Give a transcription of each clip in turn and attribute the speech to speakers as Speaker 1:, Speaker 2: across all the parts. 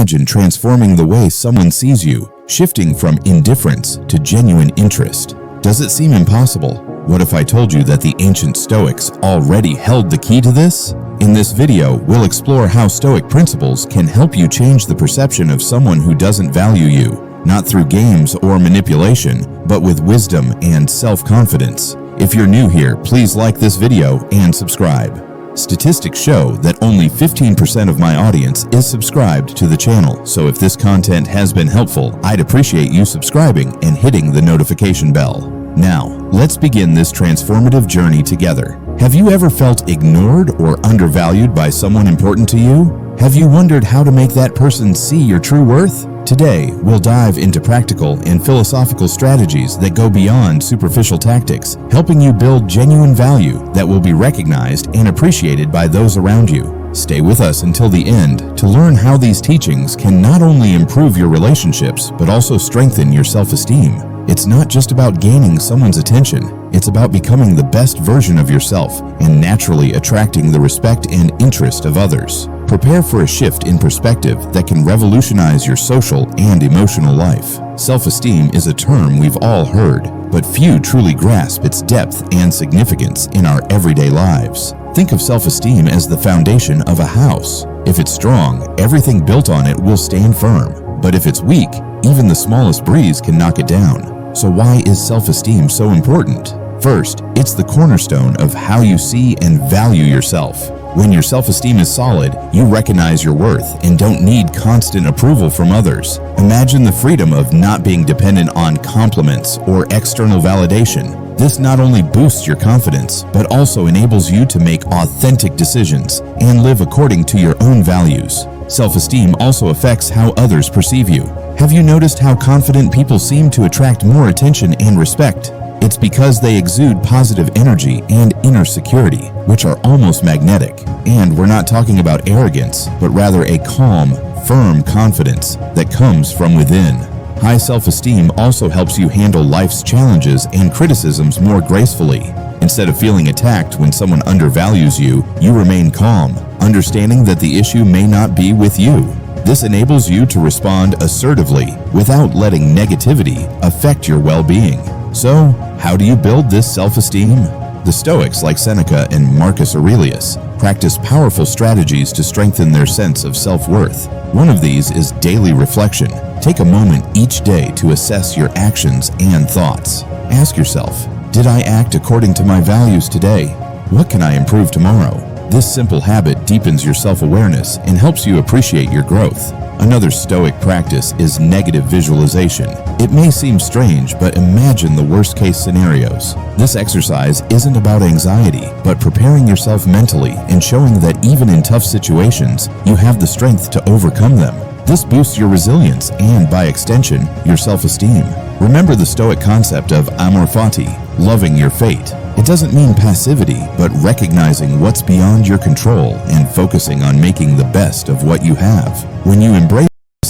Speaker 1: imagine transforming the way someone sees you, shifting from indifference to genuine interest? Does it seem impossible? What if I told you that the ancient Stoics already held the key to this? In this video, we'll explore how Stoic principles can help you change the perception of someone who doesn't value you, not through games or manipulation, but with wisdom and self-confidence. If you're new here, please like this video and subscribe. Statistics show that only 15% of my audience is subscribed to the channel, so if this content has been helpful, I'd appreciate you subscribing and hitting the notification bell. Now, let's begin this transformative journey together. Have you ever felt ignored or undervalued by someone important to you? Have you wondered how to make that person see your true worth? Today, we'll dive into practical and philosophical strategies that go beyond superficial tactics, helping you build genuine value that will be recognized and appreciated by those around you. Stay with us until the end to learn how these teachings can not only improve your relationships, but also strengthen your self-esteem. It's not just about gaining someone's attention, it's about becoming the best version of yourself and naturally attracting the respect and interest of others. Prepare for a shift in perspective that can revolutionize your social and emotional life. Self-esteem is a term we've all heard, but few truly grasp its depth and significance in our everyday lives. Think of self-esteem as the foundation of a house. If it's strong, everything built on it will stand firm. But if it's weak, even the smallest breeze can knock it down. So why is self-esteem so important? First, it's the cornerstone of how you see and value yourself. When your self-esteem is solid, you recognize your worth and don't need constant approval from others. Imagine the freedom of not being dependent on compliments or external validation. This not only boosts your confidence, but also enables you to make authentic decisions and live according to your own values. Self-esteem also affects how others perceive you. Have you noticed how confident people seem to attract more attention and respect? It's because they exude positive energy and inner security, which are almost magnetic. And we're not talking about arrogance, but rather a calm, firm confidence that comes from within. High self-esteem also helps you handle life's challenges and criticisms more gracefully. Instead of feeling attacked when someone undervalues you, you remain calm, understanding that the issue may not be with you. This enables you to respond assertively without letting negativity affect your well-being. So, how do you build this self-esteem? The Stoics, like Seneca and Marcus Aurelius, practice powerful strategies to strengthen their sense of self-worth. One of these is daily reflection. Take a moment each day to assess your actions and thoughts. Ask yourself, did I act according to my values today? What can I improve tomorrow? This simple habit deepens your self-awareness and helps you appreciate your growth. Another Stoic practice is negative visualization. It may seem strange, but imagine the worst-case scenarios. This exercise isn't about anxiety, but preparing yourself mentally and showing that even in tough situations, you have the strength to overcome them. This boosts your resilience and, by extension, your self-esteem. Remember the Stoic concept of amor fati, loving your fate. It doesn't mean passivity, but recognizing what's beyond your control and focusing on making the best of what you have. When you embrace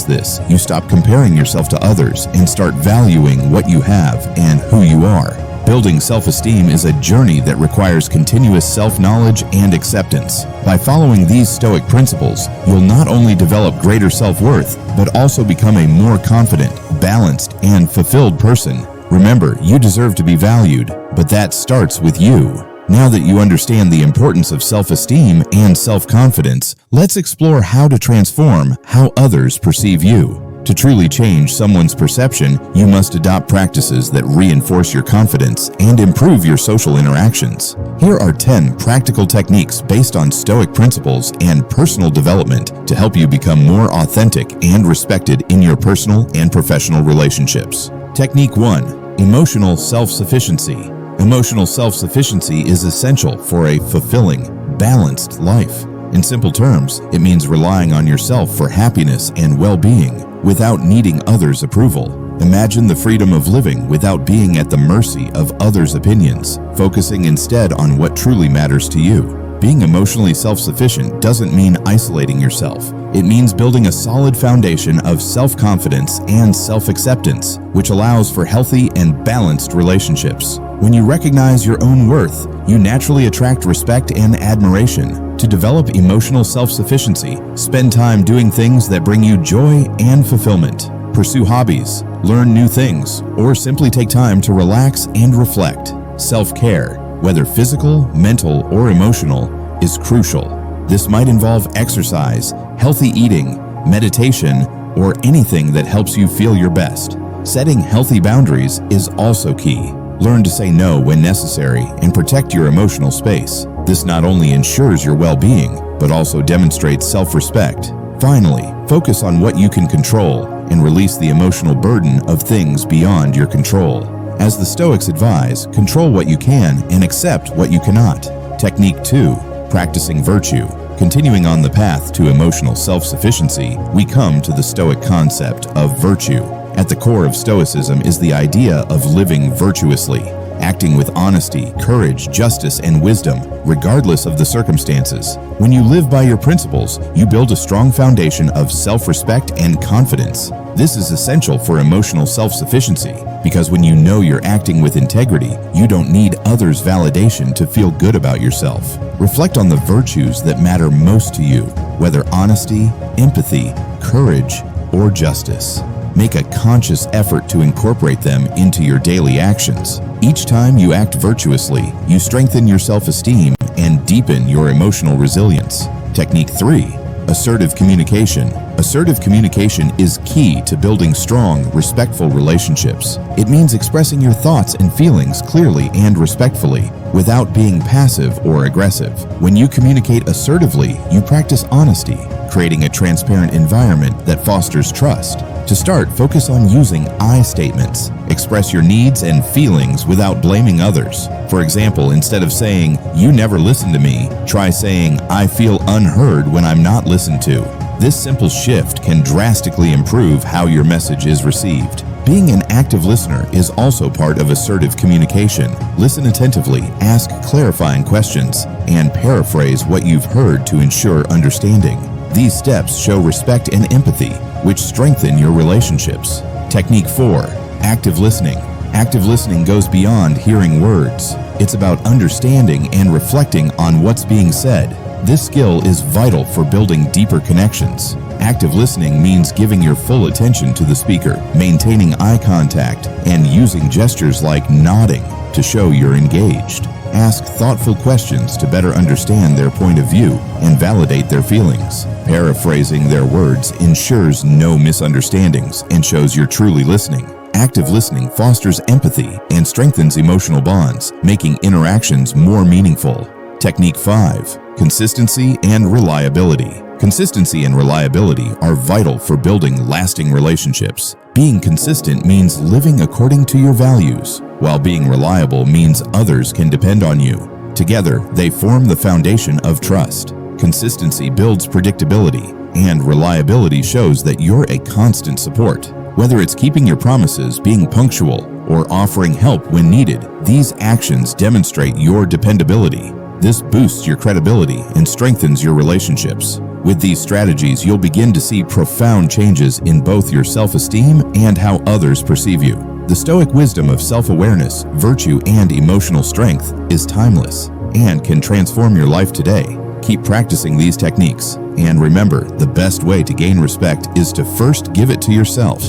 Speaker 1: this, you stop comparing yourself to others and start valuing what you have and who you are. Building self-esteem is a journey that requires continuous self-knowledge and acceptance. By following these Stoic principles, you'll not only develop greater self-worth, but also become a more confident, balanced, and fulfilled person. Remember, you deserve to be valued, but that starts with you. Now that you understand the importance of self-esteem and self-confidence, let's explore how to transform how others perceive you. To truly change someone's perception, you must adopt practices that reinforce your confidence and improve your social interactions. Here are 10 practical techniques based on Stoic principles and personal development to help you become more authentic and respected in your personal and professional relationships. Technique 1. Emotional self-sufficiency. Emotional self-sufficiency is essential for a fulfilling, balanced life. In simple terms, it means relying on yourself for happiness and well-being without needing others' approval. Imagine the freedom of living without being at the mercy of others' opinions, focusing instead on what truly matters to you. Being emotionally self-sufficient doesn't mean isolating yourself. It means building a solid foundation of self-confidence and self-acceptance, which allows for healthy and balanced relationships. When you recognize your own worth, you naturally attract respect and admiration. To develop emotional self-sufficiency, spend time doing things that bring you joy and fulfillment. Pursue hobbies, learn new things, or simply take time to relax and reflect. Self-care, whether physical, mental, or emotional, is crucial. This might involve exercise, healthy eating, meditation, or anything that helps you feel your best. Setting healthy boundaries is also key. Learn to say no when necessary and protect your emotional space. This not only ensures your well-being, but also demonstrates self-respect. Finally, focus on what you can control and release the emotional burden of things beyond your control. As the Stoics advise, control what you can and accept what you cannot. Technique 2. Practicing virtue. Continuing on the path to emotional self-sufficiency, we come to the Stoic concept of virtue. At the core of Stoicism is the idea of living virtuously, acting with honesty, courage, justice, and wisdom, regardless of the circumstances. When you live by your principles, you build a strong foundation of self-respect and confidence. This is essential for emotional self-sufficiency, because when you know you're acting with integrity, you don't need others' validation to feel good about yourself. Reflect on the virtues that matter most to you, whether honesty, empathy, courage, or justice. Make a conscious effort to incorporate them into your daily actions. Each time you act virtuously, you strengthen your self-esteem and deepen your emotional resilience. Technique 3. Assertive communication. Assertive communication is key to building strong, respectful relationships. It means expressing your thoughts and feelings clearly and respectfully, without being passive or aggressive. When you communicate assertively, you practice honesty, creating a transparent environment that fosters trust. To start, focus on using I statements. Express your needs and feelings without blaming others. For example, instead of saying, "You never listen to me," try saying, "I feel unheard when I'm not listened to." This simple shift can drastically improve how your message is received. Being an active listener is also part of assertive communication. Listen attentively, ask clarifying questions, and paraphrase what you've heard to ensure understanding. These steps show respect and empathy, which strengthen your relationships. Technique 4. Active listening. Active listening goes beyond hearing words. It's about understanding and reflecting on what's being said. This skill is vital for building deeper connections. Active listening means giving your full attention to the speaker, maintaining eye contact, and using gestures like nodding to show you're engaged. Ask thoughtful questions to better understand their point of view and validate their feelings. Paraphrasing their words ensures no misunderstandings and shows you're truly listening. Active listening fosters empathy and strengthens emotional bonds, making interactions more meaningful. Technique 5. Consistency and reliability. Consistency and reliability are vital for building lasting relationships. Being consistent means living according to your values, while being reliable means others can depend on you. Together, they form the foundation of trust. Consistency builds predictability, and reliability shows that you're a constant support. Whether it's keeping your promises, being punctual, or offering help when needed, these actions demonstrate your dependability. This boosts your credibility and strengthens your relationships. With these strategies, you'll begin to see profound changes in both your self-esteem and how others perceive you. The Stoic wisdom of self-awareness, virtue, and emotional strength is timeless and can transform your life today. Keep practicing these techniques, and remember, the best way to gain respect is to first give it to yourself.